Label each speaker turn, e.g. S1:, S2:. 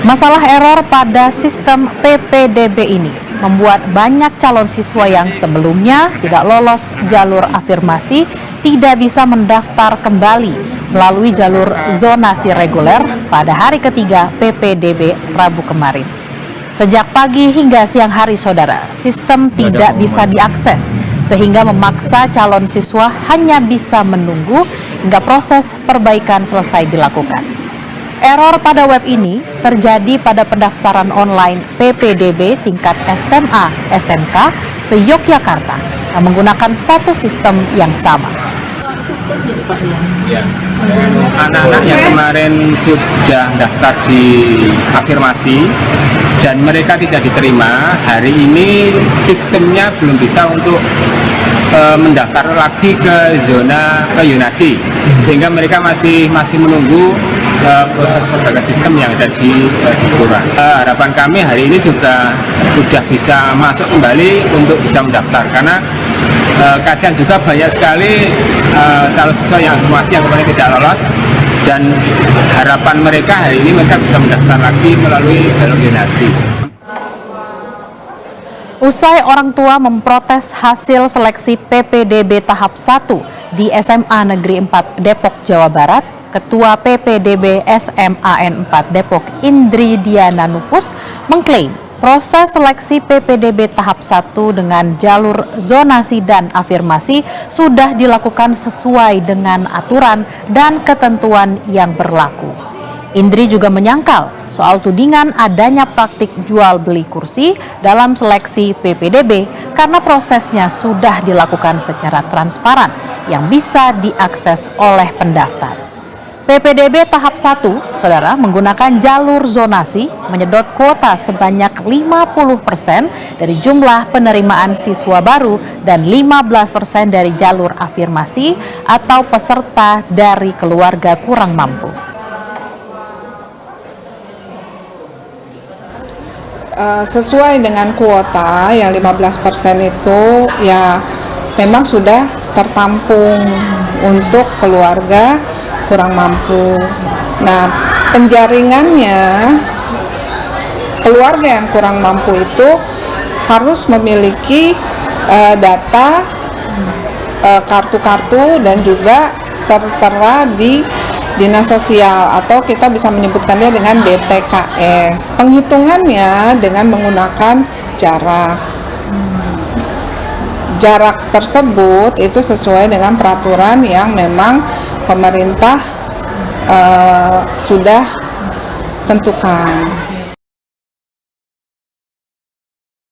S1: Masalah error pada sistem PPDB ini membuat banyak calon siswa yang sebelumnya tidak lolos jalur afirmasi tidak bisa mendaftar kembali melalui jalur zonasi reguler pada hari ketiga PPDB Rabu kemarin. Sejak pagi hingga siang hari, saudara, sistem tidak bisa diakses sehingga memaksa calon siswa hanya bisa menunggu hingga proses perbaikan selesai dilakukan. Error pada web ini terjadi pada pendaftaran online PPDB tingkat SMA SMK se-Yogyakarta yang menggunakan satu sistem yang sama.
S2: Ya, anak-anak yang kemarin sudah daftar di afirmasi dan mereka tidak diterima, hari ini sistemnya belum bisa untuk mendaftar lagi ke zona zonasi, sehingga mereka masih menunggu proses perbaikan sistem yang ada di Pura. Harapan kami hari ini juga sudah bisa masuk kembali untuk bisa mendaftar, karena kasihan juga banyak sekali calon siswa yang afirmasi yang kemarin tidak lolos, dan harapan mereka hari ini mereka bisa mendaftar lagi melalui jalur zonasi.
S1: Usai orang tua memprotes hasil seleksi PPDB tahap 1 di SMA Negeri 4 Depok, Jawa Barat, Ketua PPDB SMAN 4 Depok Indri Diana Nufus mengklaim proses seleksi PPDB tahap 1 dengan jalur zonasi dan afirmasi sudah dilakukan sesuai dengan aturan dan ketentuan yang berlaku. Indri juga menyangkal soal tudingan adanya praktik jual beli kursi dalam seleksi PPDB karena prosesnya sudah dilakukan secara transparan yang bisa diakses oleh pendaftar. PPDB tahap 1, saudara, menggunakan jalur zonasi menyedot kuota sebanyak 50% dari jumlah penerimaan siswa baru dan 15% dari jalur afirmasi atau peserta dari keluarga kurang mampu.
S3: Sesuai dengan kuota yang 15% itu ya memang sudah tertampung untuk keluarga kurang mampu. Nah, penjaringannya keluarga yang kurang mampu itu harus memiliki data kartu-kartu dan juga tertera di Dinas Sosial, atau kita bisa menyebutkannya dengan DTKS. Penghitungannya dengan menggunakan jarak. Jarak tersebut itu sesuai dengan peraturan yang memang pemerintah sudah tentukan.